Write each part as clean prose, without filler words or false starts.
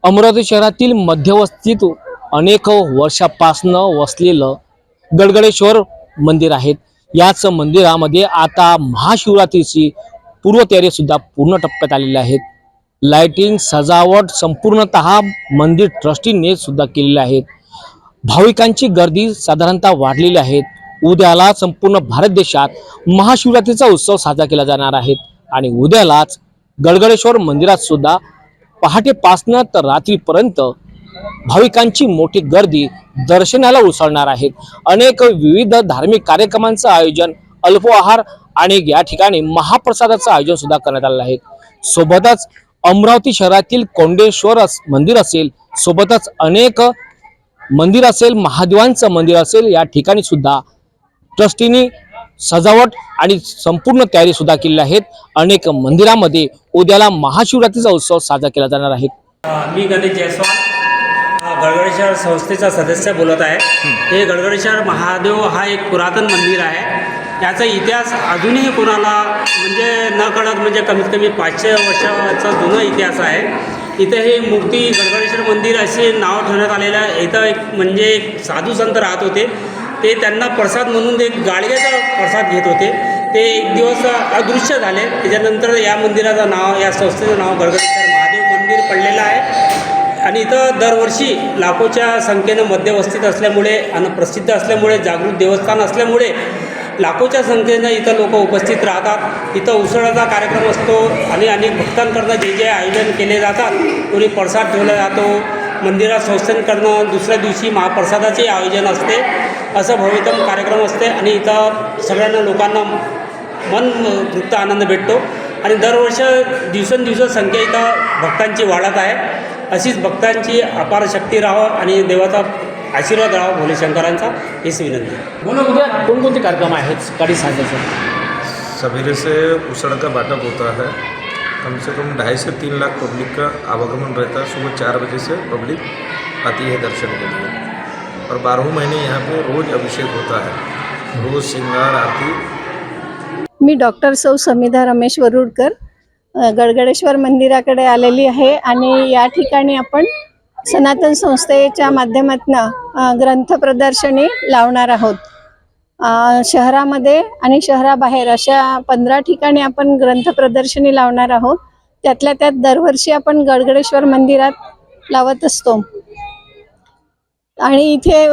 अमरावती शहरातील मध्यवस्तीत अनेक वर्षापासून वसलेलं गडगडेश्वर मंदिर आहे। याच मंदिरामध्ये आता महाशिवरात्रीची पूर्वतयारी सुद्धा पूर्ण टप्प्यात आलेली आहे। लाइटिंग सजावट संपूर्णतः मंदिर ट्रस्टीने सुद्धा केलेली आहे। भाविकांची गर्दी साधारणतः वाढलेली आहे। उद्याला संपूर्ण भारत देशात महाशिवरात्रीचा उत्सव साजरा केला जाणार आहे आणि उद्यालाच गडगडेश्वर मंदिरात सुद्धा पहाटेपासून तर रात्रीपर्यंत भाविकांची मोठी गर्दी दर्शनाला उसळणार आहे। अनेक विविध धार्मिक कार्यक्रमांचं आयोजन, अल्पोआहार आणि या ठिकाणी महाप्रसादाचं आयोजन सुद्धा करण्यात आलं आहे। सोबतच अमरावती शहरातील कोंडेश्वर मंदिर असेल, सोबतच अनेक मंदिर असेल, महादेवांचं मंदिर असेल, या ठिकाणी सुद्धा ट्रस्टीनी सजावट आणि संपूर्ण तयारी सुद्धा केलेली आहेत। अनेक मंदिरांमध्ये उद्याला महाशिवरात्रीचा उत्सव साजरा केला जाणार आहे। मी गणेश जयस्वाल गडगडेश्वर संस्थेचा सदस्य बोलत आहे। हे गडगडेश्वर महादेव हा एक पुरातन मंदिर आहे। याचा इतिहास अजूनही कोणाला म्हणजे न कळत, म्हणजे कमीत कमी 500 वर्षाचा जुना इतिहास आहे। इथे हे मूर्ती गडगडेश्वर मंदिर असे नाव ठेवण्यात आलेलं आहे। इथं एक म्हणजे एक साधू संत राहत होते, ते त्यांना प्रसाद म्हणून एक गाडग्याचा प्रसाद घेत होते। ते एक दिवस अदृश्य झाले। त्याच्यानंतर या मंदिराचं नाव, या संस्थेचं नाव गडगडेश्वर महादेव मंदिर पडलेलं आहे। आणि इथं दरवर्षी लाखोच्या संख्येनं मध्यवस्तीत असल्यामुळे आणि प्रसिद्ध असल्यामुळे, जागृत देवस्थान असल्यामुळे लाखोच्या संख्येनं इथं लोक उपस्थित राहतात। इथं उसळाचा कार्यक्रम असतो आणि अनेक भक्तांकडनं जे जे आयोजन केले जातात, कोणी प्रसाद ठेवला जातो, मंदिरात संस्थान करणं, दुसऱ्या दिवशी महाप्रसादाचे आयोजन असते, असं भव्यतम कार्यक्रम असते। आणि इथं सगळ्यांना लोकांना मनतृप्त आनंद भेटतो आणि दरवर्षी दिवसेंदिवस संख्या इथं भक्तांची वाढत आहे। अशीच भक्तांची अपार शक्ती राहावं आणि देवाचा आशीर्वाद राहावा भोले शंकरांचा, हीच विनंती। बोलो, उद्या कोणकोणते कार्यक्रम आहेत सकाळी साजेसे? सवेरे से उसड़ का बाटप होता है। कम से कम 2.5 से 3 लाख पब्लिक का आवागमन रहता है। सुबह 4 बजे से पब्लिक आती है दर्शन के लिए और 12 महीने यहाँ पे रोज़ अभिषेक होता है, रोज़ श्रृंगार आरती। मी डॉक्टर सौ समिधा रमेश वरुडकर गडगडेश्वर मंदिराकडे आलेली आहे आणि या ठिकाणी आपण सनातन संस्थेच्या माध्यमातून ग्रंथ प्रदर्शनी लावणार आहोत। शहरामध्ये आणि शहराबाहेर अशा 15 ठिकाणी आपण ग्रंथ प्रदर्शनी लावणार आहोत। त्यातल्या त्यात दरवर्षी आपण गडगडेश्वर मंदिरात लावत असतो आणि इथे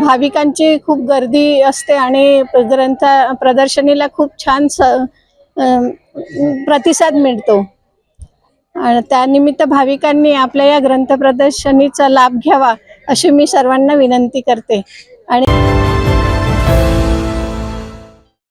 भाविकांची खूप गर्दी असते आणि ग्रंथ प्रदर्शनीला खूप छान प्रतिसाद मिळतो। आणि त्यानिमित्त भाविकांनी आपल्या या ग्रंथ प्रदर्शनीचा लाभ घ्यावा अशी मी सर्वांना विनंती करते। आणि